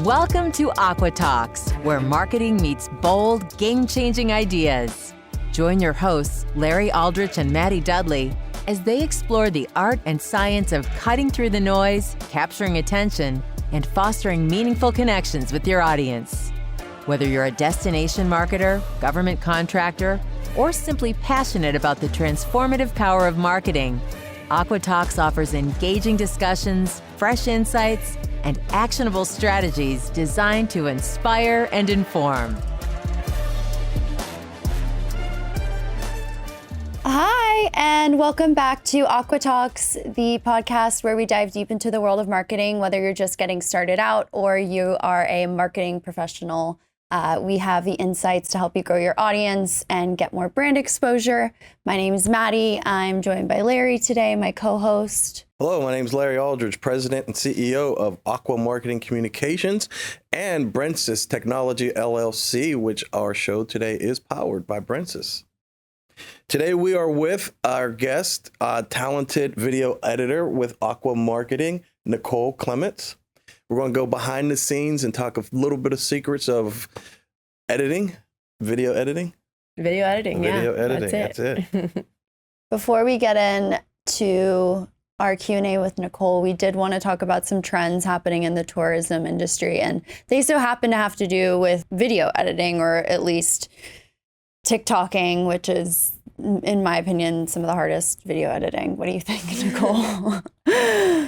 Welcome to Aqua Talks, where marketing meets bold, game-changing ideas. Join your hosts, Larry Aldrich and Maddie Dudley, as they explore the art and science of cutting through the noise, capturing attention, and fostering meaningful connections with your audience. Whether you're a destination marketer, government contractor, or simply passionate about the transformative power of marketing, Aqua Talks offers engaging discussions, fresh insights, and actionable strategies designed to inspire and inform. Hi, and welcome back to Aqua Talks, the podcast where we dive deep into the world of marketing, whether you're just getting started out or you are a marketing professional. We have the insights to help you grow your audience and get more brand exposure. My name is Maddie. I'm joined by Larry today, my co-host. Hello, my name is Larry Aldrich, President and CEO of Aqua Marketing Communications and Brensis Technology LLC, which our show today is powered by Brensis. Today we are with our guest, talented video editor with Aqua Marketing, Nicole Clements. We're going to go behind the scenes and talk a little bit of secrets of editing, video editing. Video editing, That's it. Before we get into our Q&A with Nicole, we did want to talk about some trends happening in the tourism industry, and they so happen to have to do with video editing, or at least TikToking, which is, in my opinion, some of the hardest video editing. What do you think, Nicole?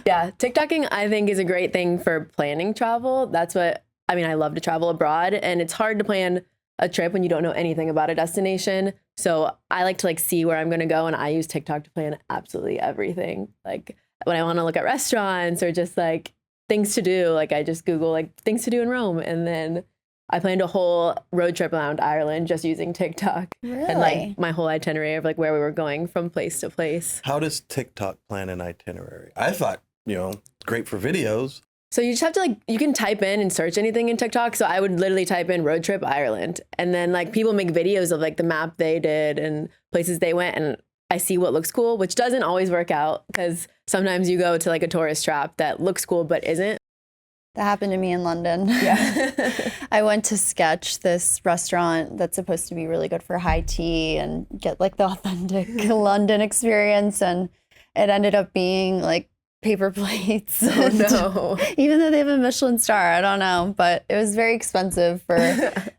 Yeah, TikToking I think is a great thing for planning travel. I love to travel abroad, and it's hard to plan a trip when you don't know anything about a destination. So I like to see where I'm going to go, and I use TikTok to plan absolutely everything. Like when I want to look at restaurants or just things to do, I just Google things to do in Rome, and then I planned a whole road trip around Ireland just using TikTok. Really? And my whole itinerary of where we were going from place to place. How does TikTok plan an itinerary? I thought, great for videos. So you just have to you can type in and search anything in TikTok. So I would literally type in road trip Ireland, and then people make videos of the map they did and places they went, and I see what looks cool, which doesn't always work out because sometimes you go to a tourist trap that looks cool but isn't. That happened to me in London. Yeah. I went to Sketch, this restaurant that's supposed to be really good for high tea and get the authentic London experience, and it ended up being paper plates. Oh no. Even though they have a Michelin star, I don't know, but it was very expensive for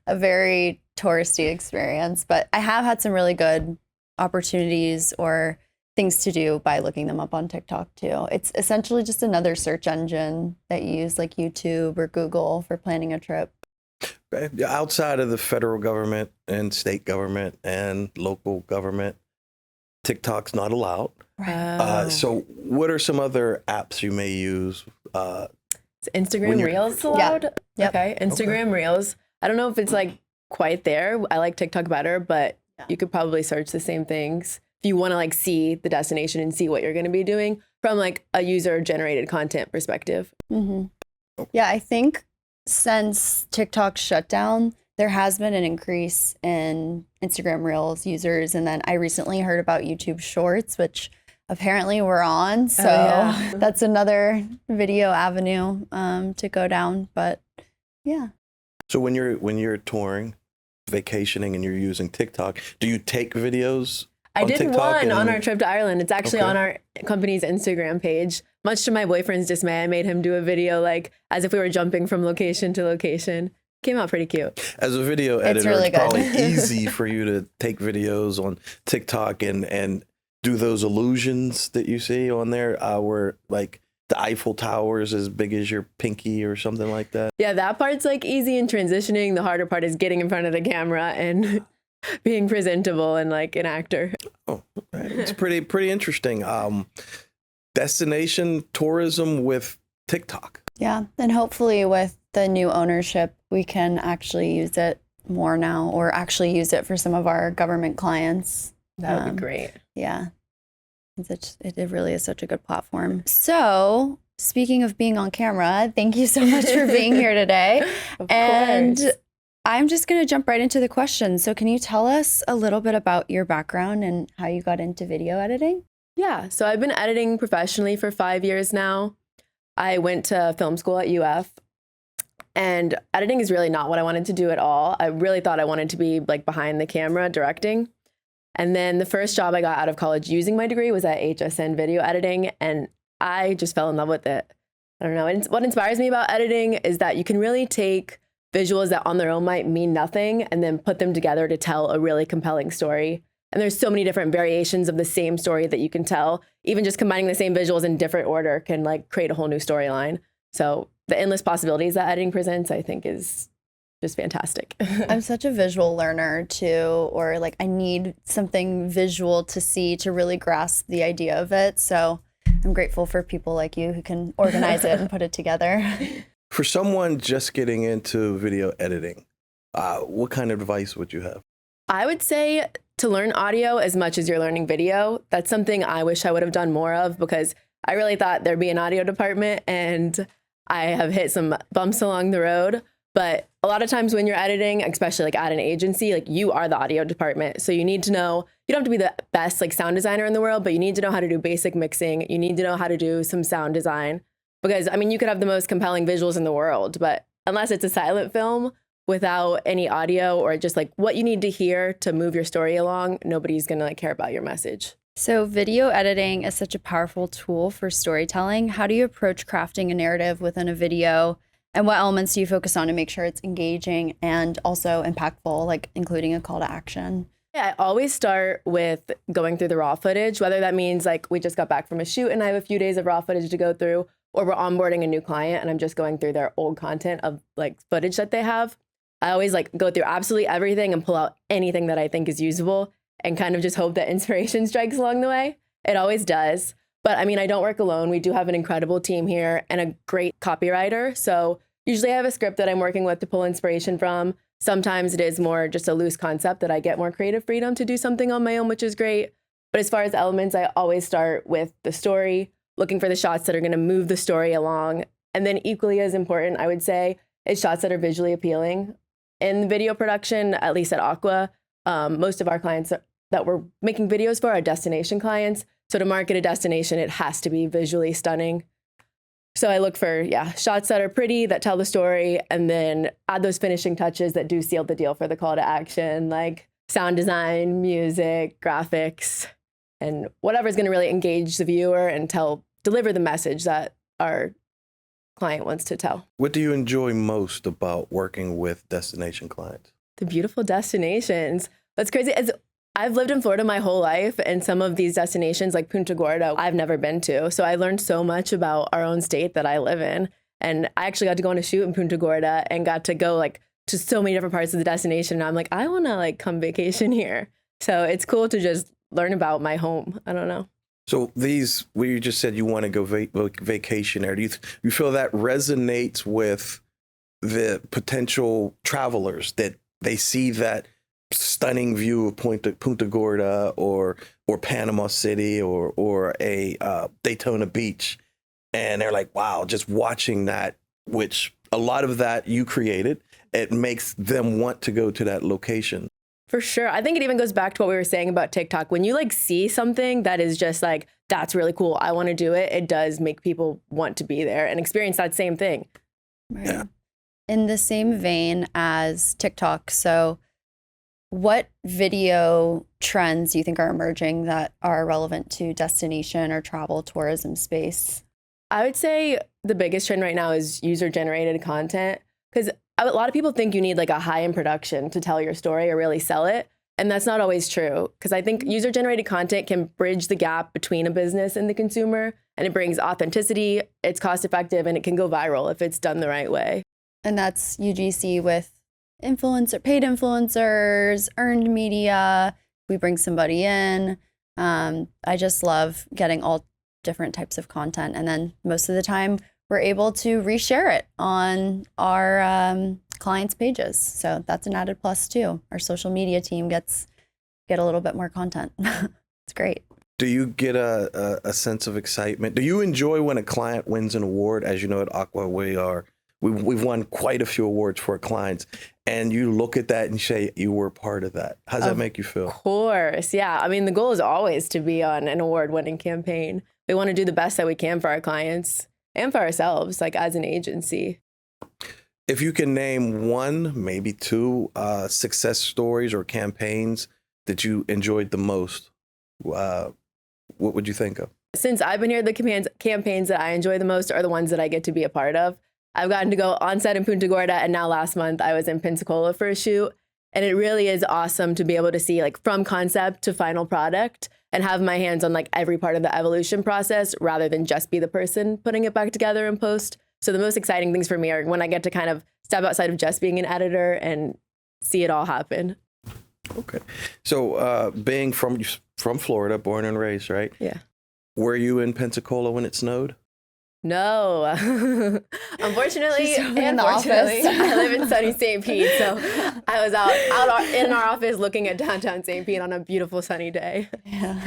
a very touristy experience. But I have had some really good opportunities or things to do by looking them up on TikTok too. It's essentially just another search engine that you use like YouTube or Google for planning a trip. Outside of the federal government and state government and local government, TikTok's not allowed. Right. So what are some other apps you may use? Is Instagram Reels allowed? Yeah. Yep. Okay. Instagram Reels. I don't know if it's quite there. I like TikTok better, but you could probably search the same things if you want to see the destination and see what you're going to be doing from a user generated content perspective. Mm-hmm. Yeah, I think since TikTok shut down, there has been an increase in Instagram Reels users. And then I recently heard about YouTube Shorts, which apparently we're on. So that's another video avenue to go down. But yeah. So when you're touring, vacationing, and you're using TikTok, do you take videos? I did TikTok one on our trip to Ireland. It's actually on our company's Instagram page. Much to my boyfriend's dismay, I made him do a video as if we were jumping from location to location. Came out pretty cute. As a video editor, really it's probably easy for you to take videos on TikTok and do those illusions that you see on there where the Eiffel Tower is as big as your pinky or something like that. Yeah, that part's easy in transitioning. The harder part is getting in front of the camera and being presentable and an actor. Oh, it's pretty interesting. Destination tourism with TikTok. Yeah, and hopefully with the new ownership, we can actually use it more now, or actually use it for some of our government clients. That would be great. Yeah, it really is such a good platform. So speaking of being on camera, thank you so much for being here today. Of and course. I'm just going to jump right into the questions. So can you tell us a little bit about your background and how you got into video editing? Yeah, so I've been editing professionally for 5 years now. I went to film school at UF. And editing is really not what I wanted to do at all. I really thought I wanted to be like behind the camera directing. And then the first job I got out of college using my degree was at HSN video editing. And I just fell in love with it. I don't know. And what inspires me about editing is that you can really take visuals that on their own might mean nothing and then put them together to tell a really compelling story. And there's so many different variations of the same story that you can tell. Even just combining the same visuals in different order can like create a whole new storyline. So the endless possibilities that editing presents, I think, is just fantastic. I'm such a visual learner too, or like I need something visual to see to really grasp the idea of it. So I'm grateful for people like you who can organize it and put it together. For someone just getting into video editing, what kind of advice would you have? I would say to learn audio as much as you're learning video. That's something I wish I would have done more of, because I really thought there'd be an audio department, and I have hit some bumps along the road. But a lot of times when you're editing, especially like at an agency, like you are the audio department. So you need to know, you don't have to be the best like sound designer in the world, but you need to know how to do basic mixing. You need to know how to do some sound design, because I mean, you could have the most compelling visuals in the world, but unless it's a silent film without any audio or just like what you need to hear to move your story along, nobody's going to like care about your message. So video editing is such a powerful tool for storytelling. How do you approach crafting a narrative within a video? And what elements do you focus on to make sure it's engaging and also impactful, like including a call to action? Yeah, I always start with going through the raw footage, whether that means like we just got back from a shoot and I have a few days of raw footage to go through, or we're onboarding a new client and I'm just going through their old content of like footage that they have. I always like go through absolutely everything and pull out anything that I think is usable and kind of just hope that inspiration strikes along the way. It always does. But I mean, I don't work alone. We do have an incredible team here and a great copywriter. So usually I have a script that I'm working with to pull inspiration from. Sometimes it is more just a loose concept that I get more creative freedom to do something on my own, which is great. But as far as elements, I always start with the story, looking for the shots that are going to move the story along. And then equally as important, I would say, is shots that are visually appealing. In video production, at least at Aqua, most of our clients that we're making videos for are destination clients. So to market a destination, it has to be visually stunning. So I look for, shots that are pretty, that tell the story, and then add those finishing touches that do seal the deal for the call to action, like sound design, music, graphics, and whatever's going to really engage the viewer and deliver the message that our client wants to tell. What do you enjoy most about working with destination clients? The beautiful destinations. What's crazy is I've lived in Florida my whole life, and some of these destinations like Punta Gorda, I've never been to. So I learned so much about our own state that I live in. And I actually got to go on a shoot in Punta Gorda and got to go like to so many different parts of the destination. And I'm like, I want to like come vacation here. So it's cool to just learn about my home. I don't know. So these, where you just said you want to go vacation there, do you feel that resonates with the potential travelers, that they see that stunning view of Punta Gorda or Panama City or a Daytona Beach, and they're like, wow, just watching that, which a lot of that you created, it makes them want to go to that location. For sure. I think it even goes back to what we were saying about TikTok. When you like see something that is just like, that's really cool, I want to do it, it does make people want to be there and experience that same thing. Right. Yeah. In the same vein as TikTok, so what video trends do you think are emerging that are relevant to destination or travel tourism space? I would say the biggest trend right now is user-generated content, because a lot of people think you need like a high-end production to tell your story or really sell it. And that's not always true, because I think user-generated content can bridge the gap between a business and the consumer, and it brings authenticity, it's cost-effective, and it can go viral if it's done the right way. And that's UGC with paid influencers, earned media. We bring somebody in. I just love getting all different types of content. And then most of the time, we're able to reshare it on our clients' pages. So that's an added plus too. Our social media team get a little bit more content. It's great. Do you get a sense of excitement? Do you enjoy when a client wins an award? As you know, at Aqua, we've won quite a few awards for our clients, and you look at that and say you were part of that. How does that make you feel? Of course. Yeah. I mean, the goal is always to be on an award-winning campaign. We want to do the best that we can for our clients and for ourselves, like as an agency. If you can name one, maybe two success stories or campaigns that you enjoyed the most, what would you think of? Since I've been here, the campaigns that I enjoy the most are the ones that I get to be a part of. I've gotten to go on set in Punta Gorda, and now last month I was in Pensacola for a shoot. And it really is awesome to be able to see like from concept to final product and have my hands on like every part of the evolution process rather than just be the person putting it back together in post. So the most exciting things for me are when I get to kind of step outside of just being an editor and see it all happen. Okay. So being from Florida, born and raised, right? Yeah. Were you in Pensacola when it snowed? No. Unfortunately, in the office. I live in sunny St. Pete, so I was out in our office looking at downtown St. Pete on a beautiful sunny day. Yeah.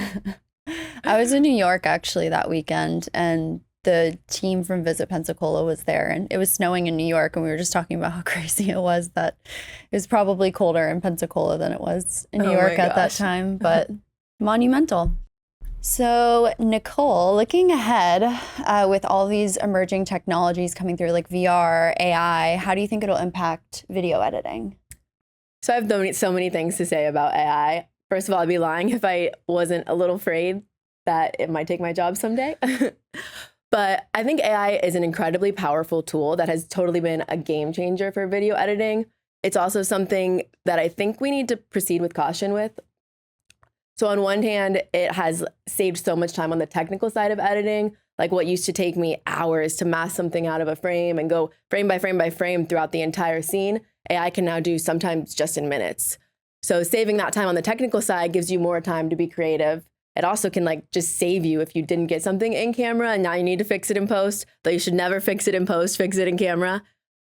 I was in New York actually that weekend, and the team from Visit Pensacola was there, and it was snowing in New York, and we were just talking about how crazy it was that it was probably colder in Pensacola than it was in New York at that time, but monumental. So Nicole, looking ahead with all these emerging technologies coming through like VR, AI, how do you think it'll impact video editing? So I have so many things to say about AI. First of all, I'd be lying if I wasn't a little afraid that it might take my job someday. But I think AI is an incredibly powerful tool that has totally been a game changer for video editing. It's also something that I think we need to proceed with caution with. So on one hand, it has saved so much time on the technical side of editing, like what used to take me hours to mask something out of a frame and go frame by frame by frame throughout the entire scene. AI can now do sometimes just in minutes. So saving that time on the technical side gives you more time to be creative. It also can like just save you if you didn't get something in camera and now you need to fix it in post, though you should never fix it in post, fix it in camera.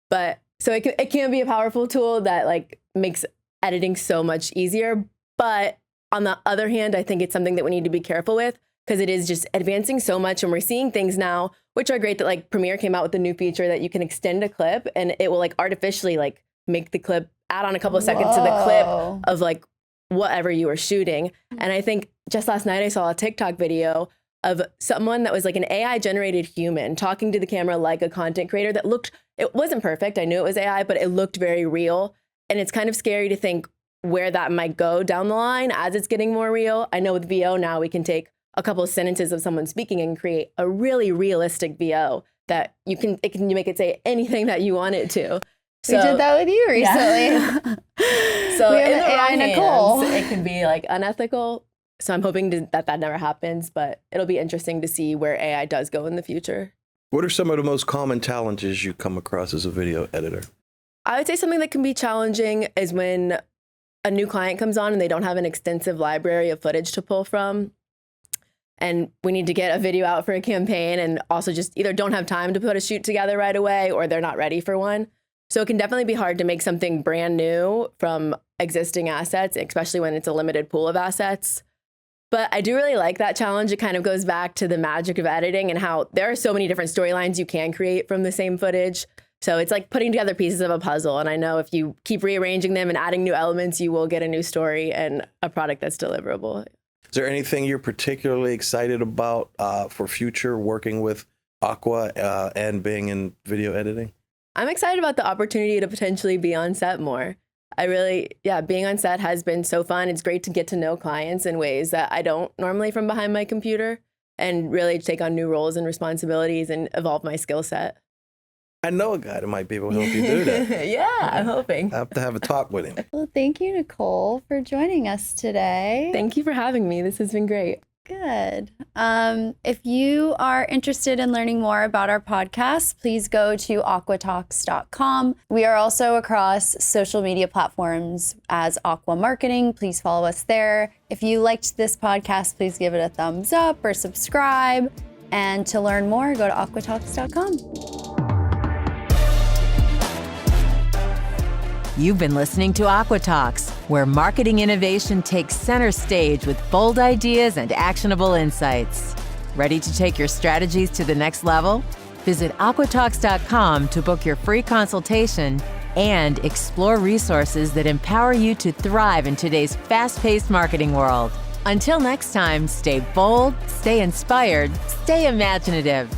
But so it can be a powerful tool that like makes editing so much easier. But on the other hand, I think it's something that we need to be careful with because it is just advancing so much, and we're seeing things now, which are great that like Premiere came out with a new feature that you can extend a clip and it will like artificially like make the clip, add on a couple of seconds to the clip of like whatever you were shooting. And I think just last night I saw a TikTok video of someone that was like an AI generated human talking to the camera like a content creator that looked, it wasn't perfect. I knew it was AI, but it looked very real. And it's kind of scary to think where that might go down the line as it's getting more real. I know with VO now we can take a couple of sentences of someone speaking and create a really realistic VO that you make it say anything that you want it to. So, we did that with you recently. Yeah. So we have in the AI wrong Nicole. hands, it can be like unethical. So I'm hoping that never happens, but it'll be interesting to see where AI does go in the future. What are some of the most common challenges you come across as a video editor? I would say something that can be challenging is when a new client comes on and they don't have an extensive library of footage to pull from. And we need to get a video out for a campaign and also just either don't have time to put a shoot together right away or they're not ready for one. So it can definitely be hard to make something brand new from existing assets, especially when it's a limited pool of assets. But I do really like that challenge. It kind of goes back to the magic of editing and how there are so many different storylines you can create from the same footage. So it's like putting together pieces of a puzzle. And I know if you keep rearranging them and adding new elements, you will get a new story and a product that's deliverable. Is there anything you're particularly excited about for future working with Aqua and being in video editing? I'm excited about the opportunity to potentially be on set more. Being on set has been so fun. It's great to get to know clients in ways that I don't normally from behind my computer and really take on new roles and responsibilities and evolve my skill set. I know a guy that might be able to help you do that. Yeah, I'm hoping. I have to have a talk with him. Well, thank you, Nicole, for joining us today. Thank you for having me. This has been great. Good. If you are interested in learning more about our podcast, please go to aquatalks.com. We are also across social media platforms as Aqua Marketing. Please follow us there. If you liked this podcast, please give it a thumbs up or subscribe. And to learn more, go to aquatalks.com. You've been listening to Aqua Talks, where marketing innovation takes center stage with bold ideas and actionable insights. Ready to take your strategies to the next level? Visit aquatalks.com to book your free consultation and explore resources that empower you to thrive in today's fast-paced marketing world. Until next time, stay bold, stay inspired, stay imaginative.